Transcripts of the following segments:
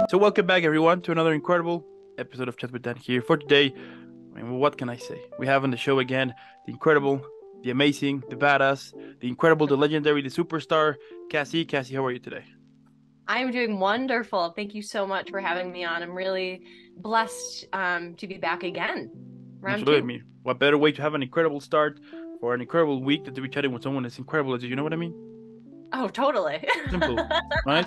So welcome back everyone to another incredible episode of Chat with Dan here. For today, what can I say? We have on the show again the incredible, the amazing, the badass, the incredible, the legendary, the superstar, Cassie. Cassie, how are you today? I'm doing wonderful. Thank you so much for having me on. I'm really blessed to be back again. Round Absolutely, I two. mean, what better way to have an incredible start for an incredible week than to be chatting with someone as incredible as you know what I mean? Oh, totally. Simple, right?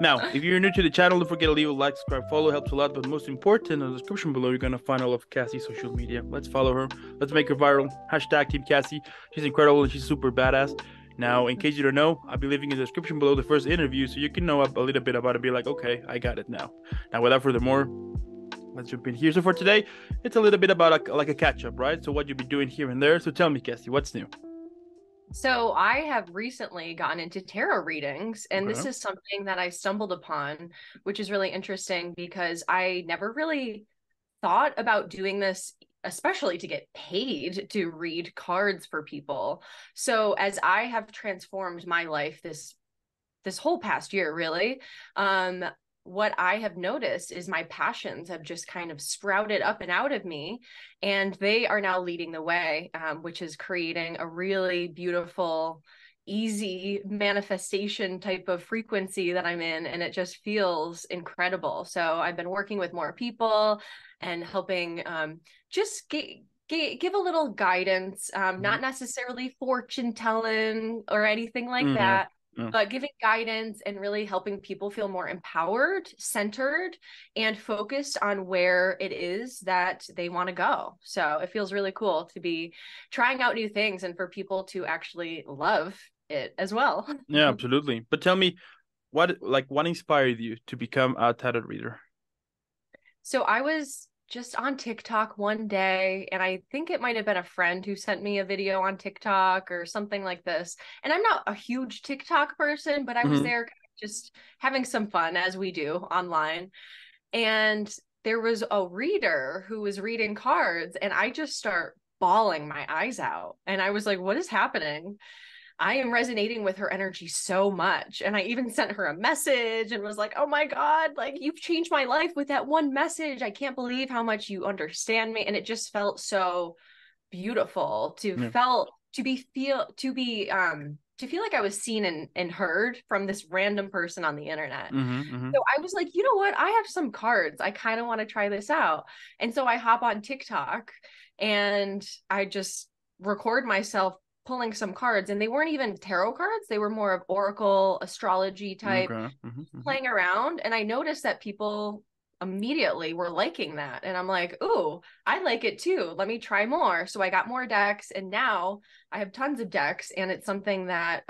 Now, if you're new to the channel, don't forget to leave a like, subscribe, follow, helps a lot. But most important, in the description below, you're gonna find all of Cassie's social media. Let's follow her. Let's make her viral. Hashtag Team Cassie. She's incredible and she's super badass. Now, in case you don't know, I'll be leaving in the description below the first interview so you can know a little bit about it and be like, okay, I got it now. Now, without further more, let's jump in here. So for today, it's a little bit about like a catch up, right? So what you've been doing here and there. So tell me, Cassie, what's new? So I have recently gotten into tarot readings, and this Okay. is something that I stumbled upon, which is really interesting because I never really thought about doing this, especially to get paid to read cards for people. So as I have transformed my life this whole past year, really, um, what I have noticed is my passions have just kind of sprouted up and out of me, and they are now leading the way, which is creating a really beautiful, easy manifestation type of frequency that I'm in, and it just feels incredible. So I've been working with more people and helping just give a little guidance, not necessarily fortune telling or anything like Yeah. that, Yeah. but giving guidance and really helping people feel more empowered, centered, and focused on where it is that they want to go. So it feels really cool to be trying out new things and for people to actually love it as well. Yeah, absolutely. But tell me, what inspired you to become a tarot reader? So I was just on TikTok one day, and I think it might have been a friend who sent me a video on TikTok or something like this. And I'm not a huge TikTok person, but I was Hmm. there kind of just having some fun as we do online. And there was a reader who was reading cards, and I just start bawling my eyes out. And I was like, what is happening? I am resonating with her energy so much. And I even sent her a message and was like, oh my God, like you've changed my life with that one message. I can't believe how much you understand me. And it just felt so beautiful Yeah. to feel like I was seen and heard from this random person on the internet. Hmm. So I was like, you know what? I have some cards. I kind of want to try this out. And so I hop on TikTok and I just record myself pulling some cards. And they weren't even tarot cards, they were more of oracle, astrology type, Okay. Hmm. playing around. And I noticed that people immediately were liking that. And I'm like, ooh, I like it too. Let me try more. So I got more decks. And now I have tons of decks. And it's something that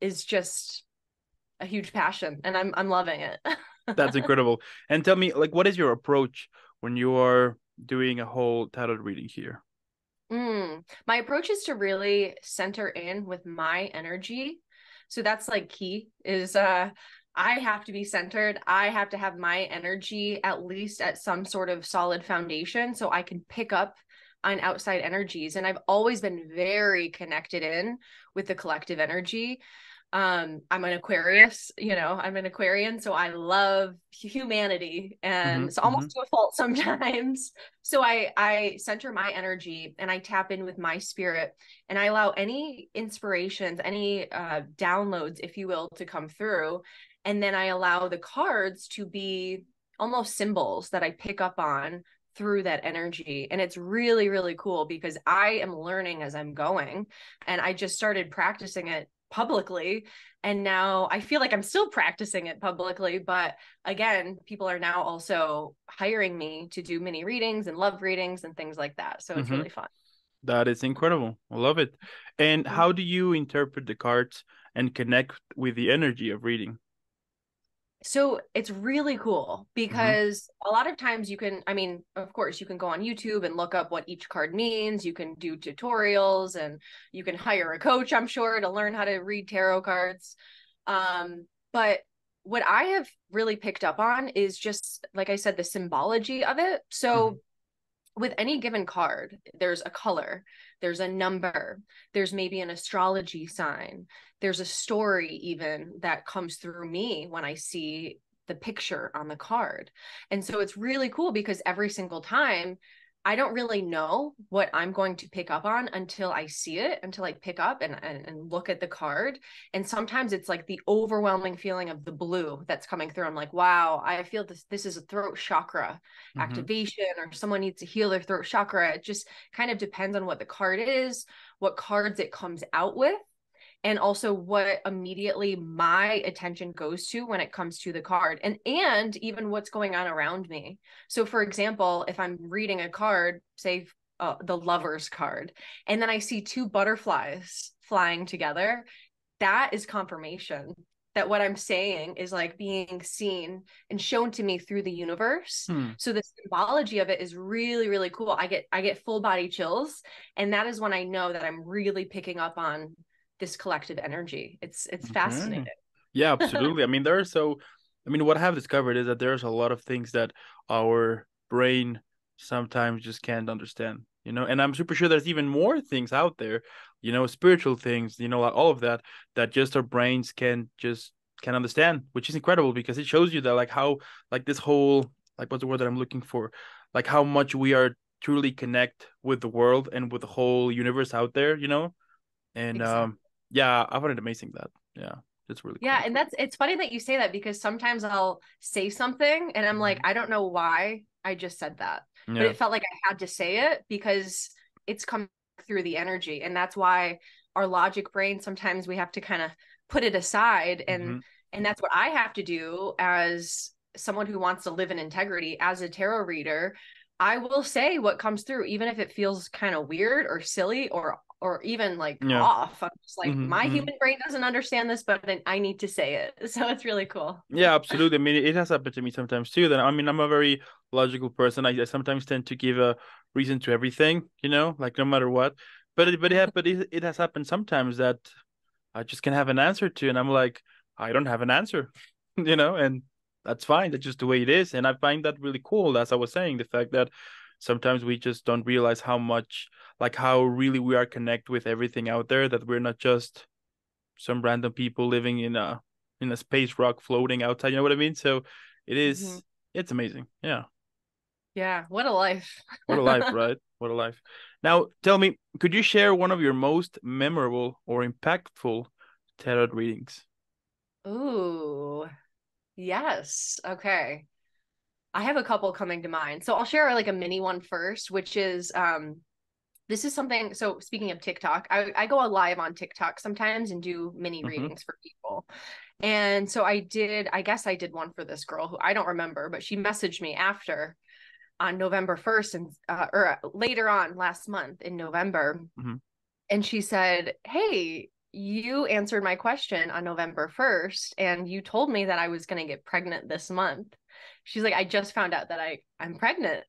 is just a huge passion, and I'm loving it. That's incredible. And tell me, like, what is your approach when you are doing a whole tarot reading here? My approach is to really center in with my energy. So that's like key is I have to be centered. I have to have my energy at least at some sort of solid foundation so I can pick up on outside energies. And I've always been very connected in with the collective energy. I'm an Aquarius, I'm an Aquarian, so I love humanity, Hmm. and it's Hmm. almost to a fault sometimes. So I center my energy and I tap in with my spirit, and I allow any inspirations, any downloads, if you will, to come through. And then I allow the cards to be almost symbols that I pick up on through that energy. And it's really, really cool because I am learning as I'm going. And I just started practicing it publicly. And now I feel like I'm still practicing it publicly. But again, people are now also hiring me to do mini readings and love readings and things like that. So it's Hmm. really fun. That is incredible. I love it. And how do you interpret the cards and connect with the energy of reading? So it's really cool Hmm. because a lot of times of course, you can go on YouTube and look up what each card means. You can do tutorials and you can hire a coach, I'm sure, to learn how to read tarot cards. But what I have really picked up on is just, like I said, the symbology of it. Hmm. So with any given card, there's a color, there's a number, there's maybe an astrology sign, there's a story even that comes through me when I see the picture on the card. And so it's really cool because every single time I don't really know what I'm going to pick up on until I see it, until I pick up and look at the card. And sometimes it's like the overwhelming feeling of the blue that's coming through. I'm like, wow, I feel this is a throat chakra activation, or someone needs to heal their throat chakra. It just kind of depends on what the card is, what cards it comes out with, and also what immediately my attention goes to when it comes to the card, and even what's going on around me. So for example, if I'm reading a card, say the Lovers card, and then I see two butterflies flying together, that is confirmation that what I'm saying is like being seen and shown to me through the universe. So the symbology of it is really, really cool. I get full body chills, and that is when I know that I'm really picking up on this collective energy. It's fascinating. Yeah, absolutely. I mean, what I have discovered is that there's a lot of things that our brain sometimes just can't understand, and I'm super sure there's even more things out there, spiritual things, like all of that, that just our brains can understand, which is incredible because it shows you that like how, like this whole, like what's the word that I'm looking for? Like how much we are truly connect with the world and with the whole universe out there, and Exactly. yeah, I find it amazing that. Yeah, it's really Yeah, cool. and it's funny that you say that because sometimes I'll say something and I'm like, I don't know why I just said that, but Yeah. it felt like I had to say it because it's come through the energy. And that's why our logic brain, sometimes we have to kind of put it aside, Hmm. and that's what I have to do as someone who wants to live in integrity as a tarot reader. I will say what comes through, even if it feels kind of weird or silly or even like Yeah. off. I'm just like, Hmm. my Hmm. human brain doesn't understand this, but I need to say it. So it's really cool. Yeah, absolutely. I mean, it has happened to me sometimes too. That, I mean, I'm a very logical person. I sometimes tend to give a reason to everything, like no matter what. But it has happened sometimes that I just can have an answer to, and I'm like, I don't have an answer, and that's fine. That's just the way it is. And I find that really cool. As I was saying, the fact that sometimes we just don't realize how much, like how really we are connected with everything out there, that we're not just some random people living in a space rock floating outside. You know what I mean? So it Mhm. is, it's amazing. Yeah. Yeah, what a life. What a life, right? What a life. Now, tell me, could you share one of your most memorable or impactful tarot readings? Ooh, yes. Okay. I have a couple coming to mind. So I'll share like a mini one first, which is this is something. So speaking of TikTok, I go live on TikTok sometimes and do mini Mm-hmm. readings for people. And so I guess I did one for this girl who I don't remember, but she messaged me after on November 1st and or later on last month in November. Mm-hmm. And she said, "Hey, you answered my question on November 1st and you told me that I was going to get pregnant this month." She's like, "I just found out that I'm pregnant."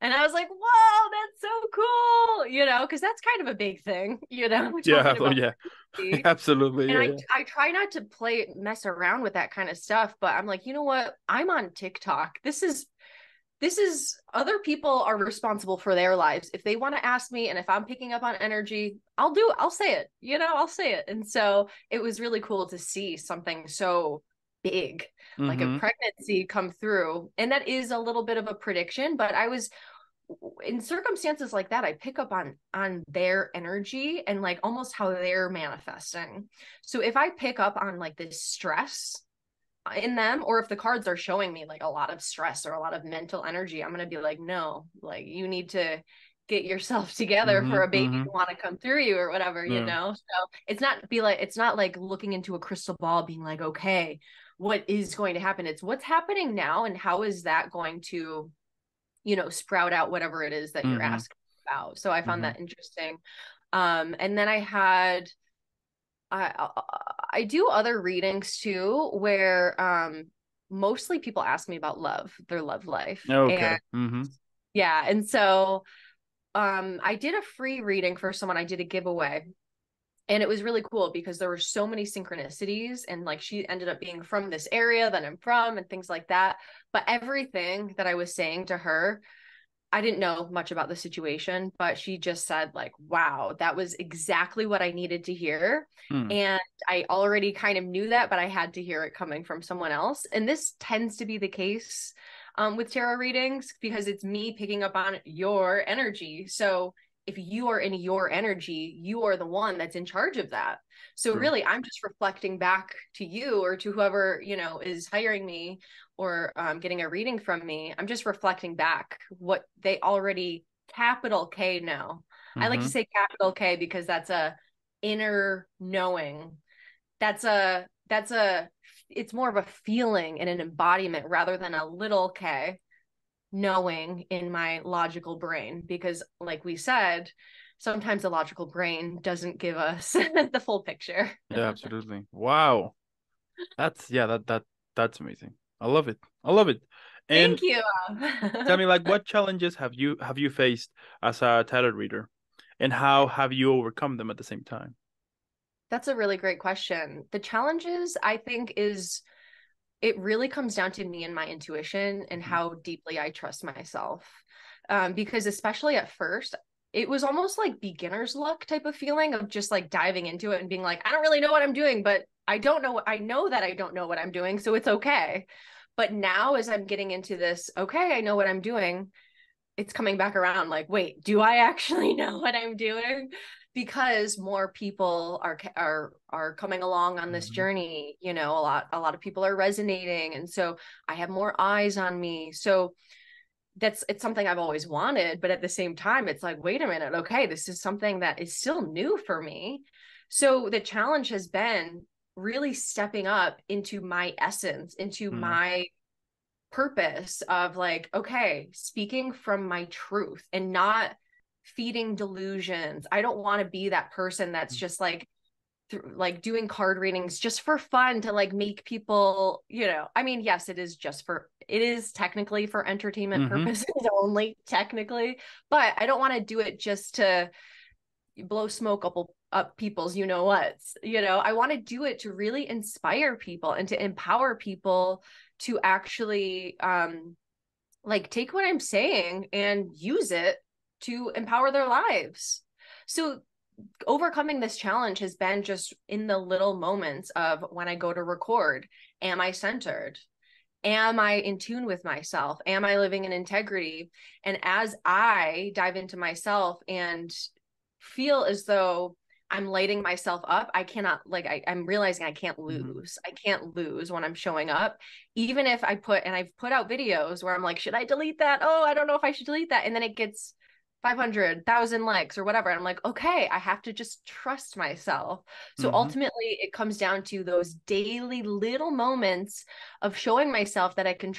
And I was like, "Whoa, that's so cool." Because that's kind of a big thing, we're Yeah. talking Oh, about yeah. pregnancy. Absolutely. And Yeah. I try not to mess around with that kind of stuff, but I'm like, you know what? I'm on TikTok. This is other people are responsible for their lives. If they want to ask me and if I'm picking up on energy, I'll say it. I'll say it. And so it was really cool to see something so big, Yeah. like a Mm-hmm. pregnancy come through. And that is a little bit of a prediction, but I was in circumstances like that, I pick up on their energy and like almost how they're manifesting. So if I pick up on like this stress in them, or if the cards are showing me like a lot of stress or a lot of mental energy, I'm going to be like, no, like you need to get yourself together Mm-hmm. for a baby Mm-hmm. to want to come through you or whatever, Yeah. so it's not like looking into a crystal ball being like, okay, what is going to happen? It's what's happening now and how is that going to sprout out whatever it is that you're Mm-hmm. asking about. So I found Mm-hmm. that interesting. And then I I do other readings too where mostly people ask me about love, their love life. And Okay. Mm-hmm. yeah, and so I did a free reading for someone. I did a giveaway. And it was really cool because there were so many synchronicities, and like she ended up being from this area that I'm from and things like that. But everything that I was saying to her, I didn't know much about the situation, but she just said, like, wow, that was exactly what I needed to hear. Hmm. And I already kind of knew that, but I had to hear it coming from someone else. And this tends to be the case with tarot readings because it's me picking up on your energy. So if you are in your energy, you are the one that's in charge of that. So True. really, I'm just reflecting back to you or to whoever, is hiring me or getting a reading from me. I'm just reflecting back what they already capital K know. I like to Mm-hmm. say capital K because that's a inner knowing. That's a it's more of a feeling and an embodiment rather than a little K knowing in my logical brain because like we said, sometimes the logical brain doesn't give us the full picture. Yeah, absolutely. Wow. That's yeah, that's amazing. I love it. I love it. And Thank you. tell me, like, what challenges have you faced as a tarot reader, and how have you overcome them at the same time? That's a really great question. The challenges, I think, is it really comes down to me and my intuition and Mm-hmm. how deeply I trust myself. Because especially at first, it was almost like beginner's luck type of feeling of just like diving into it and being like, I don't really know what I'm doing, but I don't know. I know that I don't know what I'm doing, so it's okay. But now, as I'm getting into this, okay, I know what I'm doing, it's coming back around like, wait, do I actually know what I'm doing? Because more people are coming along on this Mm-hmm. journey, a lot of people are resonating, and so I have more eyes on me. So it's something I've always wanted, but at the same time it's like, wait a minute, okay, this is something that is still new for me. So the challenge has been really stepping up into my essence, into Mm-hmm. my purpose of like, okay, speaking from my truth and not feeding delusions. I don't want to be that person that's just like like doing card readings just for fun to like make people, I mean, yes, it is technically for entertainment Mm-hmm. purposes only technically, but I don't want to do it just to blow smoke up people's I want to do it to really inspire people and to empower people to actually like take what I'm saying and use it to empower their lives. So overcoming this challenge has been just in the little moments of when I go to record. Am I centered? Am I in tune with myself? Am I living in integrity? And as I dive into myself and feel as though I'm lighting myself up, I cannot, like, I'm realizing I can't Mm-hmm. lose. I can't lose when I'm showing up. Even if I've put out videos where I'm like, should I delete that? Oh, I don't know if I should delete that. And then it gets 500,000 likes or whatever. And I'm like, okay, I have to just trust myself. So Mm-hmm. ultimately, it comes down to those daily little moments of showing myself that I can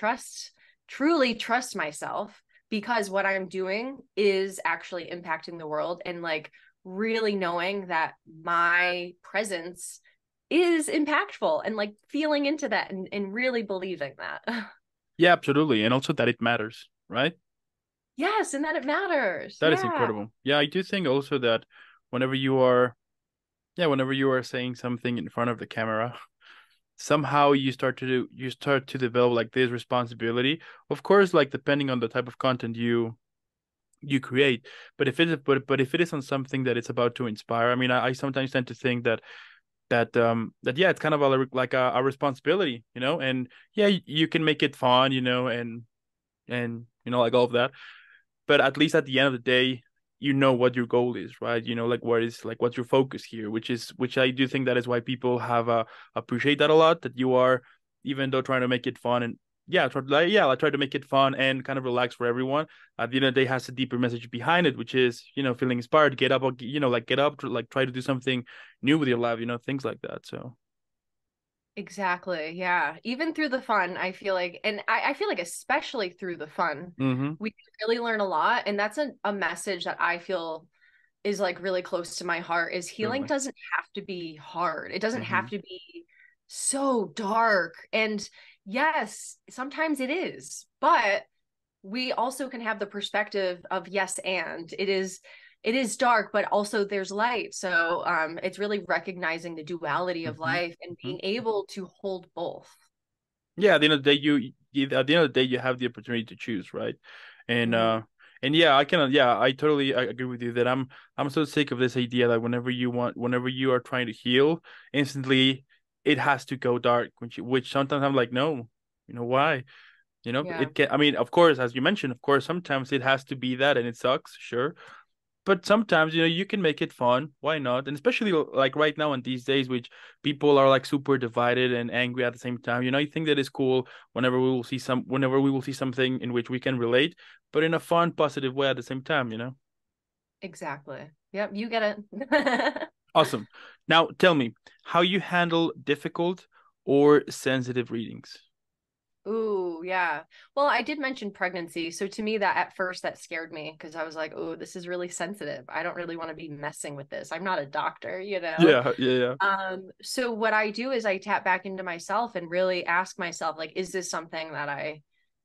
truly trust myself because what I'm doing is actually impacting the world and like really knowing that my presence is impactful and like feeling into that and really believing that. Yeah, absolutely. And also that it matters, right? Yes, and that it matters. That is Yeah. incredible. Yeah, I do think also that whenever you are, yeah, whenever you are saying something in front of the camera, somehow you start to develop like this responsibility. Of course, like depending on the type of content you create, but if it is on something that it's about to inspire, I mean, I sometimes tend to think that yeah, it's kind of like a responsibility, and yeah, you can make it fun, and like all of that, but at least at the end of the day, you know what your goal is, right? Like what is like what's your focus here, which I do think that is why people have appreciate that a lot, that you are, even though trying to make it fun, and I try to make it fun and kind of relax for everyone. At the end of the day, has a deeper message behind it, which is, feeling inspired, get up, or, like get up, to, like try to do something new with your life, things like that. So Exactly. Yeah. Even through the fun, I feel like, and I feel like especially through the fun, mm-hmm. we really learn a lot. And that's a message that I feel is like really close to my heart is healing Totally. doesn't have to be hard. It doesn't Mm-hmm. have to be so dark. And yes, sometimes it is, but we also can have the perspective of yes, and it is dark, but also there's light. So it's really recognizing the duality of Mm-hmm. life and Mm-hmm. being able to hold both. Yeah, at the end of the day, at the end of the day, you have the opportunity to choose, right? And Mhm. And yeah, I cannot. Yeah, I agree with you that I'm so sick of this idea that whenever you are trying to heal, instantly it has to go dark. Which sometimes I'm like, no, why? Yeah. It can. I mean, of course, as you mentioned, of course, sometimes it has to be that, and it sucks, sure. But sometimes, you can make it fun. Why not? And especially like right now in these days, which people are like super divided and angry at the same time. I think that is cool whenever we will see something in which we can relate, but in a fun, positive way at the same time. Exactly. Yep, you get it. Awesome. Now tell me how you handle difficult or sensitive readings. Ooh, yeah. Well, I did mention pregnancy. So to me, that at first that scared me because I was like, oh, this is really sensitive. I don't really want to be messing with this. I'm not a doctor, you know? Yeah, yeah, yeah. So what I do is I tap back into myself and really ask myself, like, is this something that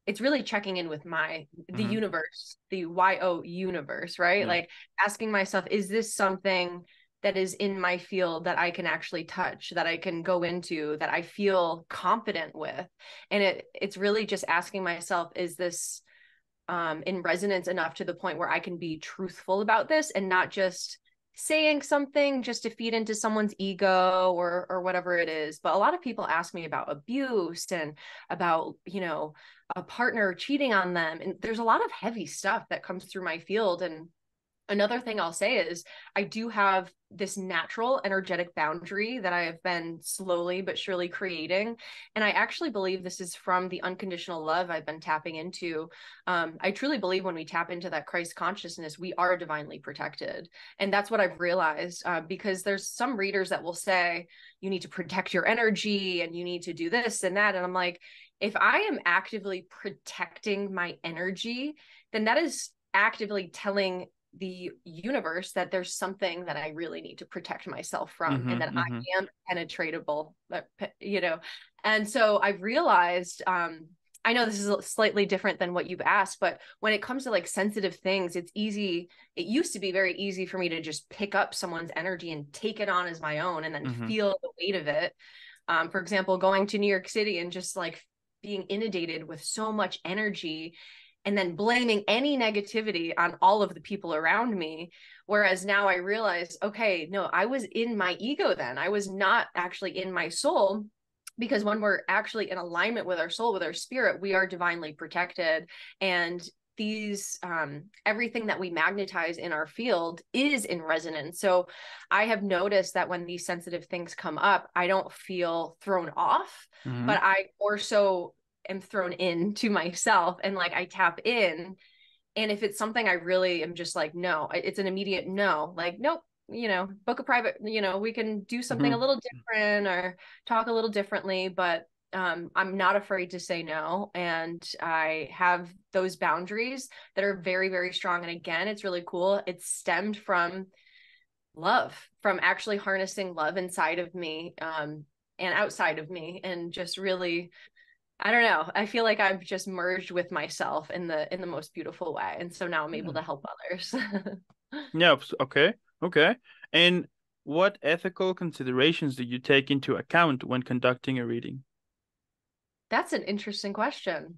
it's really checking in with the Mm-hmm. universe, the YO universe, right? Yeah. Like asking myself, is this something that is in my field that I can actually touch, that I can go into, that I feel confident with? And it's really just asking myself, is this in resonance enough to the point where I can be truthful about this and not just saying something just to feed into someone's ego or whatever it is. But a lot of people ask me about abuse and about, a partner cheating on them. And there's a lot of heavy stuff that comes through my field. And another thing I'll say is I do have this natural energetic boundary that I have been slowly but surely creating. And I actually believe this is from the unconditional love I've been tapping into. I truly believe when we tap into that Christ consciousness, we are divinely protected. And that's what I've realized because there's some readers that will say, you need to protect your energy and you need to do this and that. And I'm like, if I am actively protecting my energy, then that is actively telling the universe that there's something that I really need to protect myself from and that Mm-hmm. Mm-hmm. I am penetratable, And so I've realized, I know this is slightly different than what you've asked, but when it comes to like sensitive things, it's easy. It used to be very easy for me to just pick up someone's energy and take it on as my own and then Mm-hmm. feel the weight of it. For example, going to New York City and just like being inundated with so much energy and then blaming any negativity on all of the people around me. Whereas now I realize, okay, no, I was in my ego then. I was not actually in my soul. Because when we're actually in alignment with our soul, with our spirit, we are divinely protected. And these everything that we magnetize in our field is in resonance. So I have noticed that when these sensitive things come up, I don't feel thrown off, Mm-hmm. but I more so am thrown into myself and like I tap in. And if it's something I really am just like, no, it's an immediate no, like, nope, book a private, we can do something a Mm-hmm. little different or talk a little differently, but I'm not afraid to say no. And I have those boundaries that are very, very strong. And again, it's really cool. It's stemmed from love, from actually harnessing love inside of me and outside of me, and just really, I don't know. I feel like I've just merged with myself in the most beautiful way. And so now I'm able Yeah. to help others. Yeah. Okay. Okay. And what ethical considerations do you take into account when conducting a reading? That's an interesting question.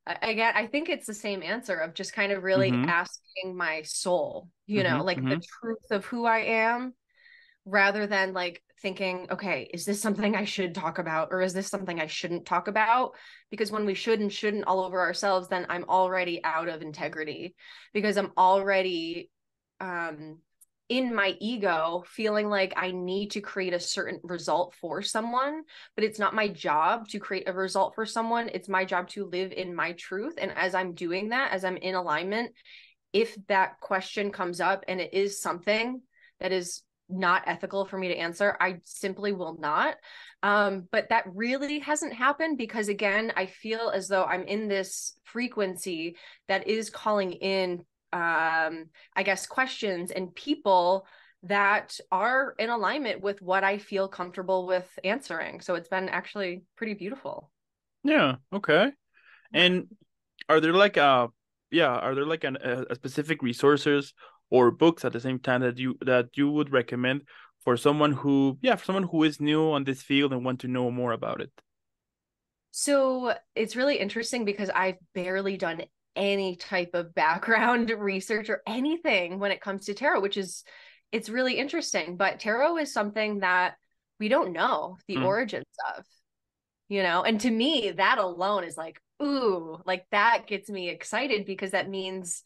Again, I think it's the same answer of just kind of really Mm-hmm. asking my soul, Mm-hmm. like the Mm-hmm. truth of who I am, rather than like thinking, okay, is this something I should talk about or is this something I shouldn't talk about? Because when we should and shouldn't all over ourselves, then I'm already out of integrity because I'm already um in my ego feeling like I need to create a certain result for someone, but it's not my job to create a result for someone. It's my job to live in my truth. And as I'm doing that, as I'm in alignment, if that question comes up and it is something that is not ethical for me to answer, I simply will not. But that really hasn't happened because, again, I feel as though I'm in this frequency that is calling in, I guess, questions and people that are in alignment with what I feel comfortable with answering. So it's been actually pretty beautiful. Yeah. Okay. Yeah. And are there like are there like a specific resources or books at the same time that you would recommend for someone who is new on this field and want to know more about it? So it's really interesting because I've barely done any type of background research or anything when it comes to tarot, it's really interesting. But tarot is something that we don't know the Mm. origins of, and to me, that alone is like, ooh, like that gets me excited because that means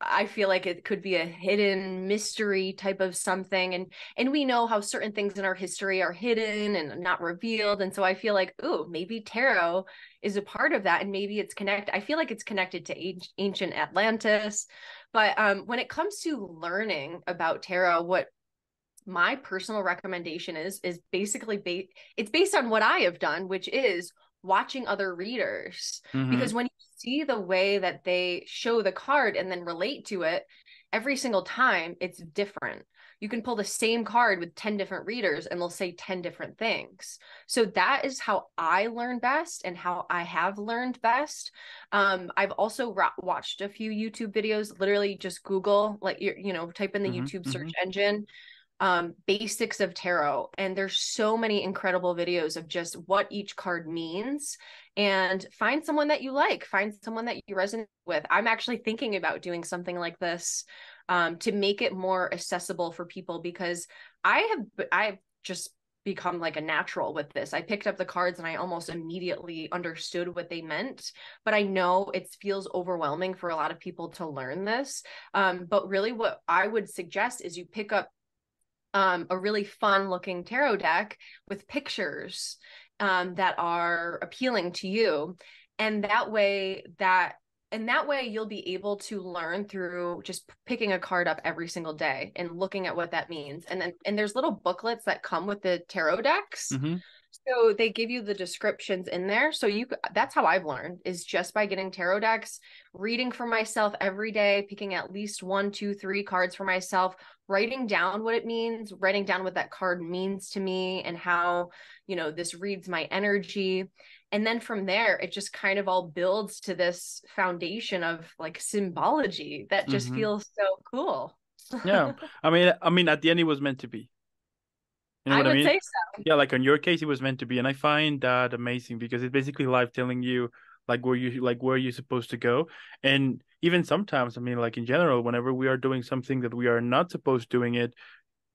I feel like it could be a hidden mystery type of something. And we know how certain things in our history are hidden and not revealed. And so I feel like, ooh, maybe tarot is a part of that. And maybe it's connected. I feel like it's connected to ancient Atlantis. But when it comes to learning about tarot, what my personal recommendation is basically it's based on what I have done, which is watching other readers. Mm-hmm. Because when you see the way that they show the card and then relate to it, every single time it's different. You can pull the same card with 10 different readers and they'll say 10 different things. So that is how I learn best and how I have learned best. I've also watched a few YouTube videos, literally just Google, like, type in the Mm-hmm. YouTube Mm-hmm. search engine, basics of tarot, and there's so many incredible videos of just what each card means, and find someone that you like, find someone that you resonate with. I'm actually thinking about doing something like this, to make it more accessible for people, because I've just become like a natural with this. I picked up the cards and I almost immediately understood what they meant, but I know it feels overwhelming for a lot of people to learn this. But really what I would suggest is you pick up a really fun looking tarot deck with pictures, that are appealing to you. And that way you'll be able to learn through just picking a card up every single day and looking at what that means. And there's little booklets that come with the tarot decks. Mm-hmm. So they give you the descriptions in there. So that's how I've learned, is just by getting tarot decks, reading for myself every day, picking at least 1, 2, 3 cards for myself, writing down what it means, writing down what that card means to me and how, this reads my energy. And then from there, it just kind of all builds to this foundation of like symbology that just Mm-hmm. feels so cool. Yeah. I mean, at the end, it was meant to be. You know I what I would mean? say so. Yeah, like in your case, it was meant to be, and I find that amazing because it's basically life telling you where you're supposed to go. And even sometimes, I mean, like in general, whenever we are doing something that we are not supposed doing it,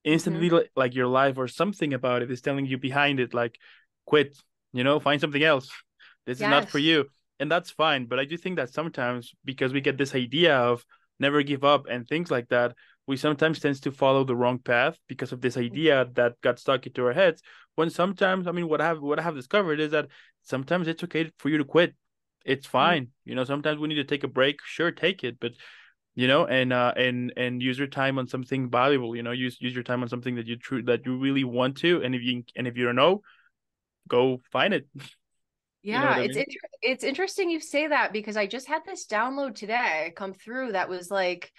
Hmm. instantly like your life or something about it is telling you behind it, like, quit, find something else. This is not for Yes. you. And that's fine. But I do think that sometimes, because we get this idea of never give up and things like that, we sometimes tend to follow the wrong path because of this idea that got stuck into our heads. When sometimes, I mean, what I have discovered is that sometimes it's okay for you to quit. It's Mhm. fine. Sometimes we need to take a break. Sure, take it, but and use your time on something valuable. Use your time on something that you really want to. And if you don't know, go find it. You know what Yeah, I mean? it's interesting you say that, because I just had this download today come through that was like,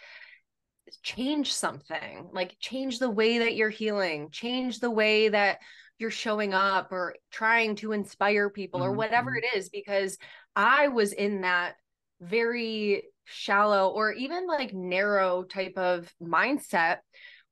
change something, like change the way that you're healing, change the way that you're showing up or trying to inspire people or Mm-hmm, whatever mm-hmm, it is. Because I was in that very shallow or even like narrow type of mindset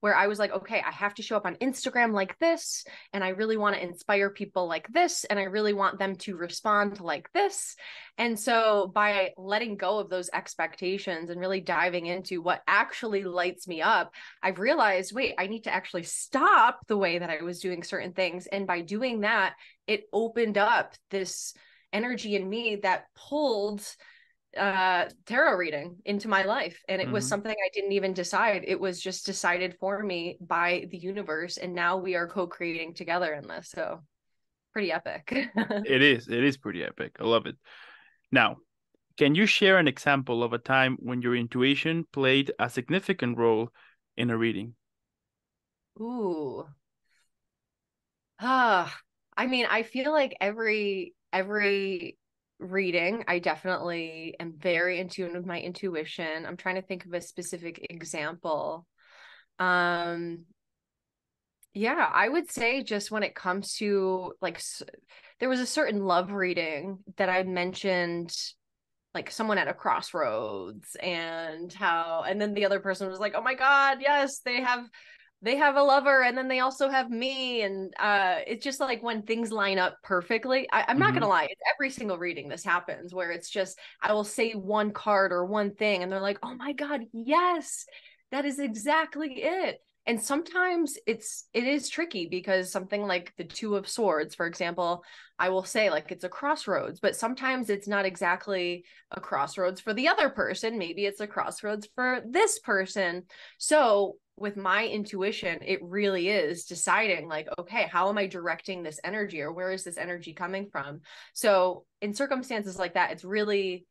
where I was like, okay, I have to show up on Instagram like this, and I really want to inspire people like this, and I really want them to respond like this. And so by letting go of those expectations and really diving into what actually lights me up, I've realized, wait, I need to actually stop the way that I was doing certain things. And by doing that, it opened up this energy in me that pulled tarot reading into my life. And it was mm-hmm. something I didn't even decide. It was just decided for me by the universe. And now we are co-creating together in this. So pretty epic. It is pretty epic. I love it. Now, can you share an example of a time when your intuition played a significant role in a reading? Ooh. Ah, I mean, I feel like every reading, I definitely am very in tune with my intuition. I'm trying to think of a specific example. Um, yeah, I would say just when it comes to like there was a certain love reading that I mentioned, like someone at a crossroads, and then the other person was like, "Oh my God, yes, they have they have a lover and then they also have me. And it's just like when things line up perfectly. I'm not Mm-hmm. gonna lie, it's every single reading this happens where it's just I will say one card or one thing and they're like, oh my God, yes, that is exactly it. And sometimes it is tricky because something like the Two of Swords, for example, I will say like it's a crossroads, but sometimes it's not exactly a crossroads for the other person. Maybe it's a crossroads for this person. So with my intuition, it really is deciding like, okay, how am I directing this energy, or where is this energy coming from? So in circumstances like that, it's really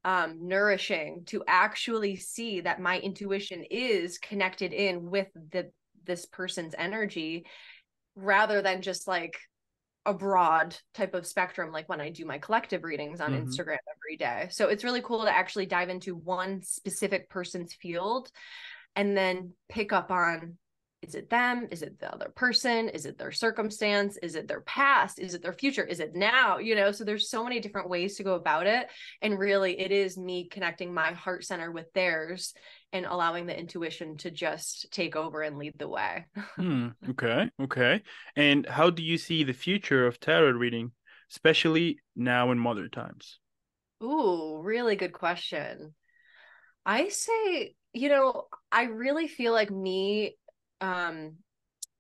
nourishing to actually see that my intuition is connected in with this person's energy, rather than just like a broad type of spectrum, like when I do my collective readings on Mm-hmm. Instagram every day. So it's really cool to actually dive into one specific person's field and then pick up on, is it them? Is it the other person? Is it their circumstance? Is it their past? Is it their future? Is it now? So there's so many different ways to go about it. And really, it is me connecting my heart center with theirs and allowing the intuition to just take over and lead the way. Okay, okay. And how do you see the future of tarot reading, especially now in modern times? Ooh, really good question. I say, I really feel like me um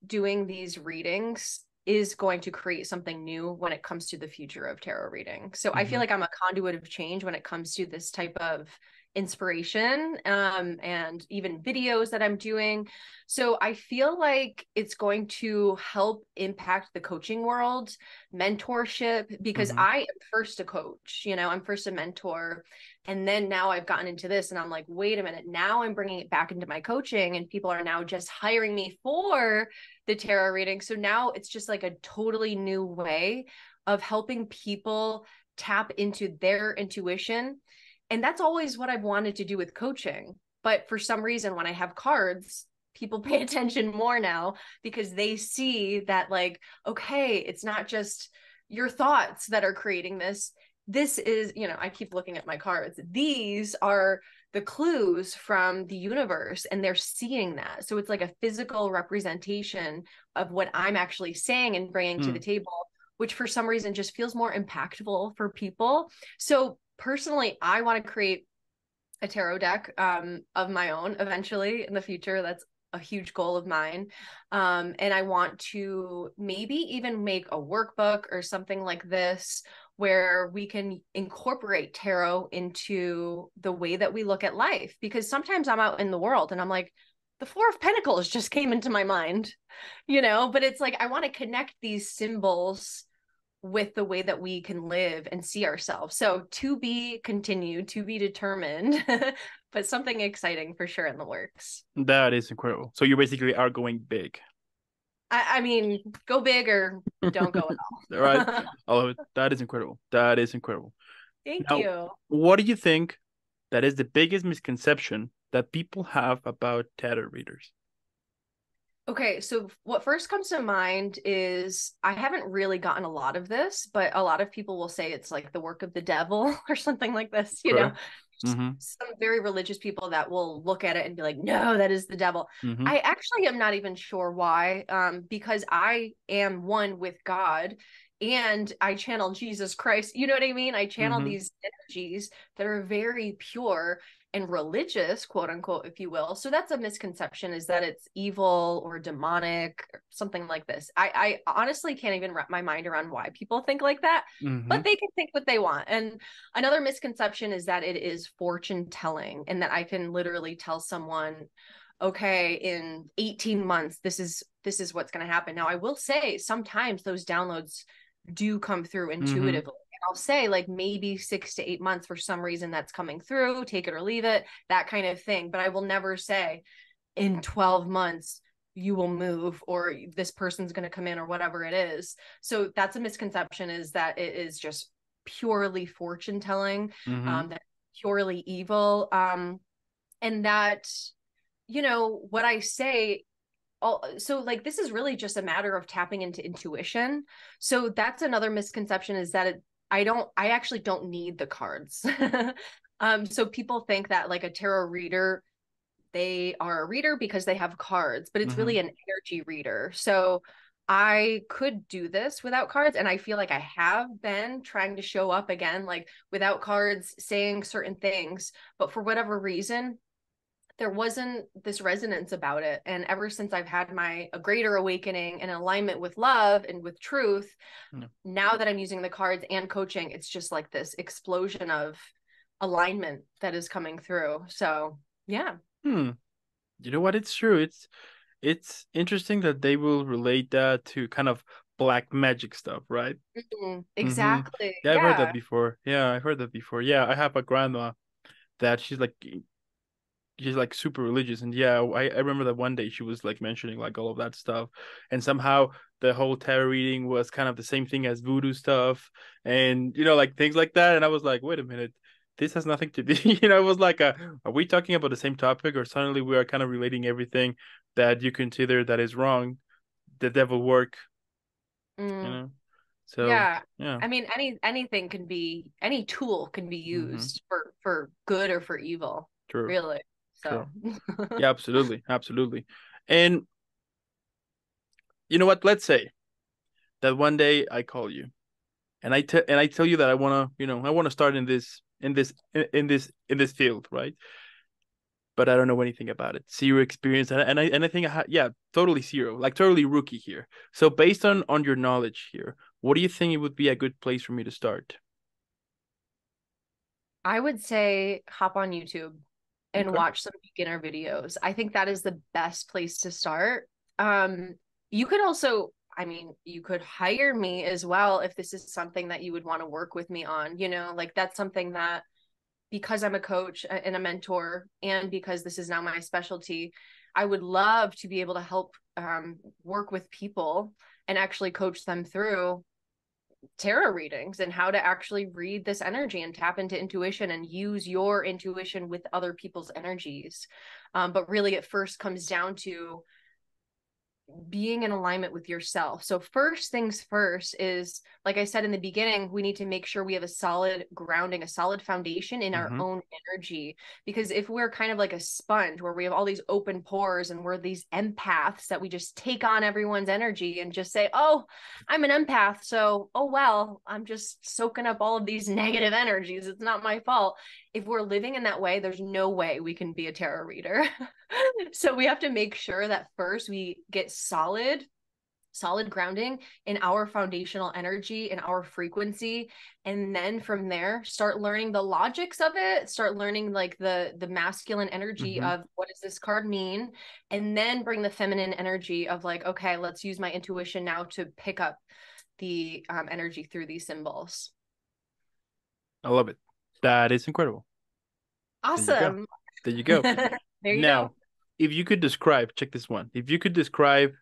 doing these readings is going to create something new when it comes to the future of tarot reading. So I feel Mm-hmm. like I'm a conduit of change when it comes to this type of inspiration, and even videos that I'm doing. So I feel like it's going to help impact the coaching world, mentorship, because Mm-hmm. I am first a coach, I'm first a mentor. And then now I've gotten into this and I'm like, wait a minute, now I'm bringing it back into my coaching and people are now just hiring me for the tarot reading. So now it's just like a totally new way of helping people tap into their intuition. And that's always what I've wanted to do with coaching. But for some reason, when I have cards, people pay attention more now because they see that, like, okay, it's not just your thoughts that are creating this. This is, I keep looking at my cards. These are the clues from the universe, and they're seeing that. So it's like a physical representation of what I'm actually saying and bringing to the Mm. table, which for some reason just feels more impactful for people. So personally, I want to create a tarot deck of my own eventually in the future. That's a huge goal of mine. And I want to maybe even make a workbook or something like this where we can incorporate tarot into the way that we look at life. Because sometimes I'm out in the world and I'm like, the Four of Pentacles just came into my mind, but it's like I want to connect these symbols with the way that we can live and see ourselves. So to be continued, to be determined, but something exciting for sure in the works. That is incredible. So you basically are going big. I mean, go big or don't go All right. at all. I love it. That is incredible. That is incredible. Thank Now, you. what do you think that is the biggest misconception that people have about tarot readers? Okay, so what first comes to mind is I haven't really gotten a lot of this, but a lot of people will say it's like the work of the devil or something like this, Okay. Mm-hmm. some very religious people that will look at it and be like, no, that is the devil. Mm-hmm. I actually am not even sure why, because I am one with God and I channel Jesus Christ. You know what I mean? I channel Mm-hmm. these energies that are very pure and religious, quote unquote, if you will. So that's a misconception, is that it's evil or demonic or something like this. I honestly can't even wrap my mind around why people think like that, Mm-hmm. but they can think what they want. And another misconception is that it is fortune telling and that I can literally tell someone, okay, in 18 months, this is what's going to happen. Now, I will say sometimes those downloads do come through Mm-hmm. intuitively. I'll say like maybe 6 to 8 months for some reason that's coming through, take it or leave it, that kind of thing. But I will never say in 12 months you will move or this person's going to come in or whatever it is. So that's a misconception, is that it is just purely fortune telling, Mm-hmm. that purely evil. And that, what I say, so like this is really just a matter of tapping into intuition. So that's another misconception, is that I actually don't need the cards. So people think that like a tarot reader they are a reader because they have cards, but it's Mm-hmm. really an energy reader. So I could do this without cards, and I feel like I have been trying to show up again, like without cards, saying certain things, but for whatever reason, there wasn't this resonance about it. And ever since I've had a greater awakening and alignment with love and with truth, Yeah. now that I'm using the cards and coaching, it's just like this explosion of alignment that is coming through. So yeah. Hmm. You know what? It's true. It's interesting that they will relate that to kind of black magic stuff, right? Mm-hmm. Exactly. Yeah, I've heard that Yeah. before. Yeah, I've heard that before. Yeah, I have a grandma that she's like super religious, and yeah, I remember that one day she was like mentioning like all of that stuff, and somehow the whole tarot reading was kind of the same thing as voodoo stuff, and like things like that, and I was like, wait a minute, this has nothing to do. It was like, are we talking about the same topic, or suddenly we are kind of relating everything that you consider that is wrong, the devil work, you Mm, know? So yeah. yeah. I mean, anything can be, any tool can be Mm-hmm. used for good or for evil, True. really. True. So Yeah, absolutely, absolutely. And you know what? Let's say that one day I call you and I tell you that I want to start in this field, right? But I don't know anything about it. Zero experience, and I think yeah, totally zero, like totally rookie here. So based on your knowledge here, what do you think it would be a good place for me to start? I would say hop on YouTube and Okay. watch some beginner videos. I think that is the best place to start. Um, you could also, I mean, you could hire me as well if this is something that you would want to work with me on, like that's something that, because I'm a coach and a mentor, and because this is now my specialty, I would love to be able to help work with people and actually coach them through tarot readings and how to actually read this energy and tap into intuition and use your intuition with other people's energies. But really, it first comes down to being in alignment with yourself. So first things first is, like I said in the beginning, we need to make sure we have a solid grounding, a solid foundation in our Mm-hmm. own energy. Because if we're kind of like a sponge where we have all these open pores and we're these empaths that we just take on everyone's energy and just say, oh, I'm an empath, so oh well, I'm just soaking up all of these negative energies, it's not my fault. If we're living in that way, there's no way we can be a tarot reader. So we have to make sure that first we get solid grounding in our foundational energy and our frequency, and then from there start learning the logics of it, start learning like the masculine energy Mm-hmm. of what does this card mean, and then bring the feminine energy of like, okay, let's use my intuition now to pick up the energy through these symbols. I love it. That is incredible. There you go. Awesome. There you go. There you Now, go. if you could describe, check this one. If you could describe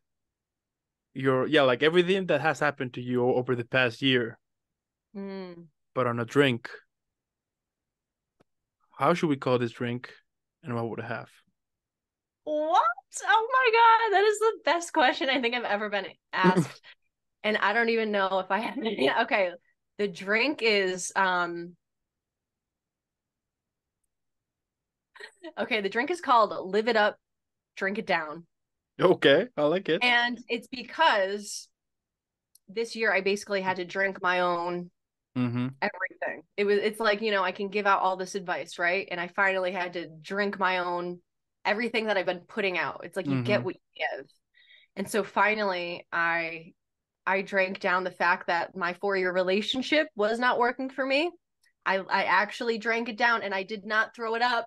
yeah, like everything that has happened to you over the past year, Mm. but on a drink, how should we call this drink and what would it have? What? Oh my God, that is the best question I think I've ever been asked. And I don't even know if I have any. Okay. The drink is okay, the drink is called Live It Up, Drink It Down. Okay, I like it. And it's because this year I basically had to drink my own Mm-hmm. everything. It's like, I can give out all this advice, right? And I finally had to drink my own everything that I've been putting out. It's like you Mm-hmm. get what you give. And so finally I drank down the fact that my 4-year relationship was not working for me. I actually drank it down and I did not throw it up.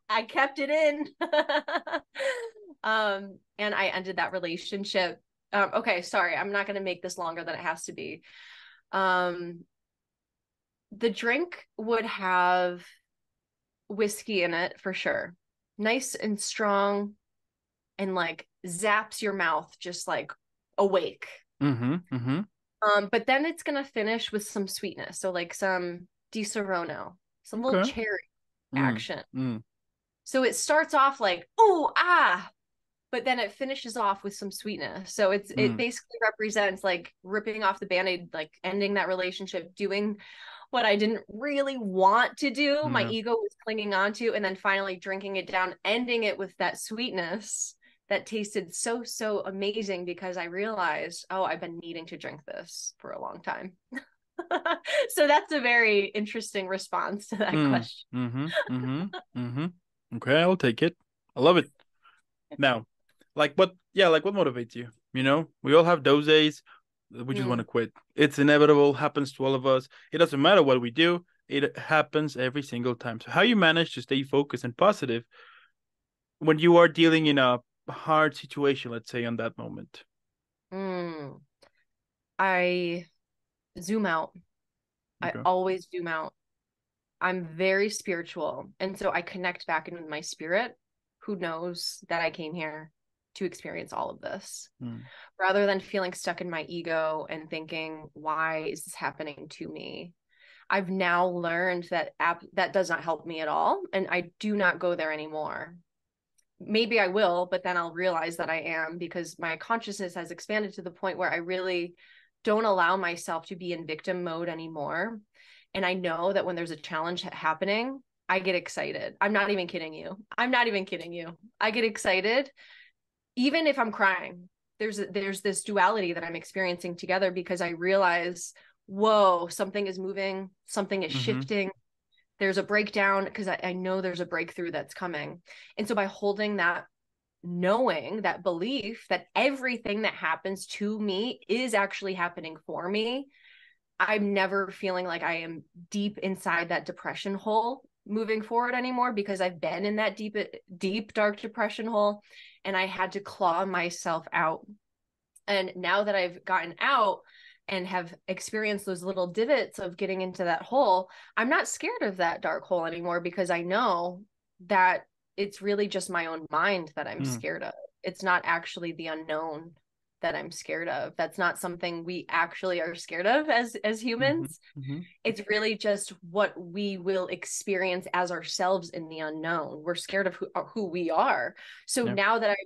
I kept it in. And I ended that relationship. Okay, sorry, I'm not going to make this longer than it has to be. Um, the drink would have whiskey in it for sure. Nice and strong, and like zaps your mouth just like awake. Mm-hmm. Mm-hmm. But then it's gonna finish with some sweetness. So like some Di Serono, some little Okay. cherry Mm. action. Mm. So it starts off like, oh, ah, but then it finishes off with some sweetness. So it Mm. basically represents like ripping off the band-aid, like ending that relationship, doing what I didn't really want to do, my Yeah. ego was clinging on to, and then finally drinking it down, ending it with that sweetness that tasted so, so amazing because I realized, oh, I've been needing to drink this for a long time. So that's a very interesting response to that Mm. question. Mm-hmm. Mm-hmm. Mm-hmm. Okay, I'll take it. I love it. Now, like what motivates you? You know, we all have those days we just want Mm. to quit. It's inevitable, happens to all of us. It doesn't matter what we do, it happens every single time. So how you manage to stay focused and positive when you are dealing in a hard situation, let's say on that moment. Mm. I zoom out. I Okay. always zoom out. I'm very spiritual. And so I connect back in with my spirit, who knows that I came here to experience all of this, Mm. rather than feeling stuck in my ego and thinking, why is this happening to me? I've now learned that that does not help me at all. And I do not go there anymore. Maybe I will, but then I'll realize that I am, because my consciousness has expanded to the point where I really don't allow myself to be in victim mode anymore. And I know that when there's a challenge happening, I get excited. I'm not even kidding you. I'm not even kidding you. I get excited even if I'm crying. There's this duality that I'm experiencing together, because I realize, whoa, something is moving, something is Mm-hmm. shifting, there's a breakdown, because I know there's a breakthrough that's coming. And so by holding that, knowing that belief that everything that happens to me is actually happening for me, I'm never feeling like I am deep inside that depression hole moving forward anymore, because I've been in that deep dark depression hole, and I had to claw myself out. And now that I've gotten out and have experienced those little divots of getting into that hole, I'm not scared of that dark hole anymore, because I know that it's really just my own mind that I'm Mm. scared of. It's not actually the unknown that I'm scared of. That's not something we actually are scared of as Mm-hmm. humans. Mm-hmm. It's really just what we will experience as ourselves in the unknown. We're scared of who we are. So Yeah. now that I'm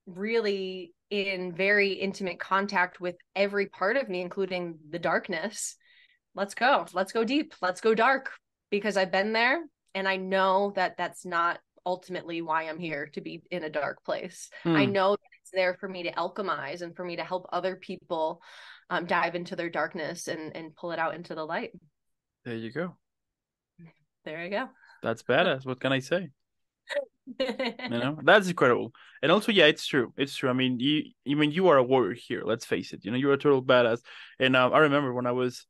really in very intimate contact with every part of me, including the darkness, let's go. Let's go deep. Let's go dark, because I've been there, and I know that that's not ultimately why I'm here, to be in a dark place. I Mm. know that it's there for me to alchemize and for me to help other people dive into their darkness and pull it out into the light. There you go. There you go. That's badass. What can I say? You know, that's incredible. And also, yeah, it's true. It's true. I mean, you are a warrior here. Let's face it. You know, you're a total badass. And I remember when I was,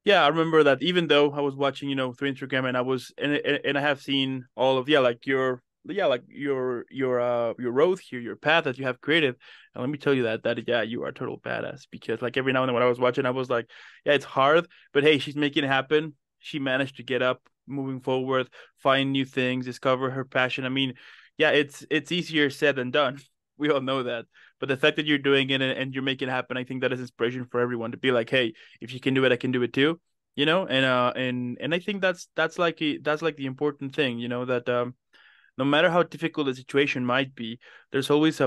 yeah, I remember that even though I was watching, through Instagram, and I was, and I have seen all of, like your road here, your path that you have created. And let me tell you that yeah, you are a total badass, because like every now and then when I was watching, I was like, yeah, it's hard, but hey, she's making it happen. She managed to get up, moving forward, find new things, discover her passion. I mean, yeah, it's easier said than done. We all know that. But the fact that you're doing it, and you're making it happen, I think that is inspiration for everyone to be like, hey, if you can do it, I can do it too. And I think that's like the important thing, that no matter how difficult the situation might be, there's always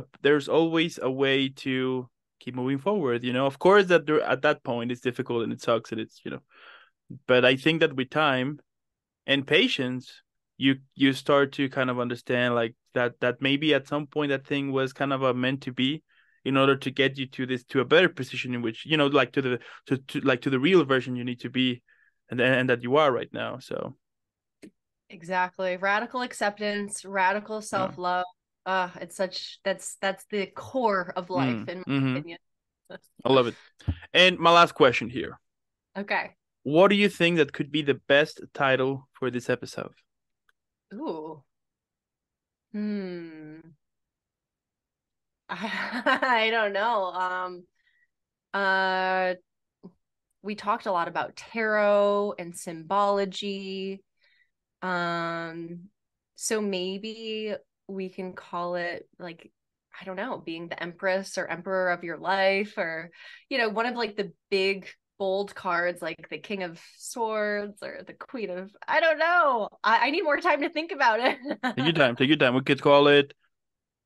a way to keep moving forward. Of course that there, at that point it's difficult and it sucks, and but I think that with time and patience, you start to kind of understand like that maybe at some point that thing was kind of a meant to be, in order to get you to a better position, in which, like to the real version you need to be, and that you are right now. So Exactly. Radical acceptance, radical yeah. self-love. It's such that's the core of life, in my Mm-hmm. opinion. I love it. And my last question here: Okay. what do you think that could be the best title for this episode? Ooh. Hmm. I don't know. Uh, we talked a lot about tarot and symbology. Um, so maybe we can call it like, I don't know, being the empress or emperor of your life, or, one of like the big bold cards, like the king of swords or the queen of, I don't know. I need more time to think about it. Take your time. Take your time. We could call it.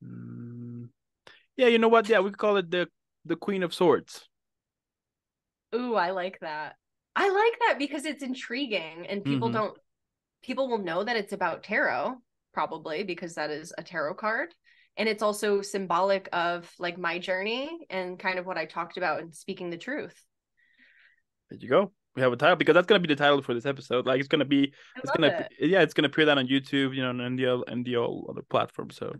mm, yeah, you know what? Yeah, we could call it the Queen of Swords. Ooh, I like that. I like that because it's intriguing and Mm-hmm. people will know that it's about tarot, probably because that is a tarot card. And it's also symbolic of like my journey and kind of what I talked about in speaking the truth. There you go. We have a title because that's gonna be the title for this episode. Like I it's love gonna, it. yeah, it's gonna appear that on YouTube, you know, and the all other platforms. So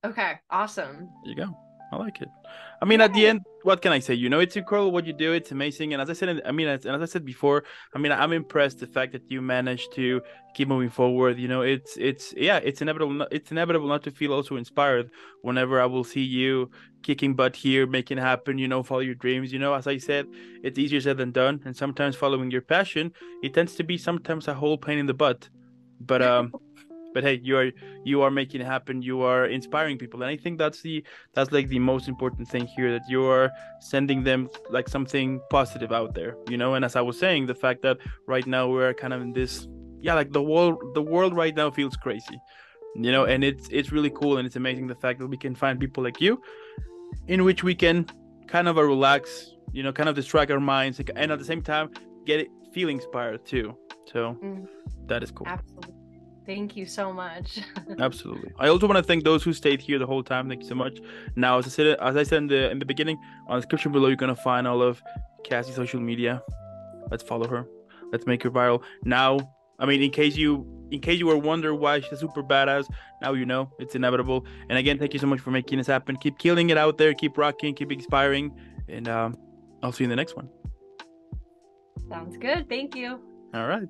Okay, awesome. there you go. I like it. I mean, at the Yay. end, what can I say? You know, it's incredible what you do. It's amazing. And as I said, as I said before, I mean, I'm impressed the fact that you managed to keep moving forward. You know, yeah, it's inevitable. It's inevitable not to feel also inspired whenever I will see you kicking butt here, making it happen. You know, follow your dreams. You know, as I said, it's easier said than done. And sometimes following your passion, it tends to be sometimes a whole pain in the butt. But but hey, you are making it happen. You are inspiring people, and I think that's like the most important thing here, that you are sending them like something positive out there, you know. And as I was saying, the fact that right now we're kind of in this, yeah, like the world right now feels crazy, you know. And it's really cool, and it's amazing the fact that we can find people like you in which we can kind of relax, you know, kind of distract our minds, like, and at the same time get it feel inspired too. So Mm, that is cool. absolutely. Thank you so much. Absolutely. I also want to thank those who stayed here the whole time. Thank you so much. Now, as I said in the beginning, on the description below, you're gonna find all of Cassie's social media. Let's follow her. Let's make her viral. Now, I mean, in case you were wondering why she's a super badass, now you know it's inevitable. And again, thank you so much for making this happen. Keep killing it out there. Keep rocking. Keep inspiring. And I'll see you in the next one. Sounds good. Thank you. All right.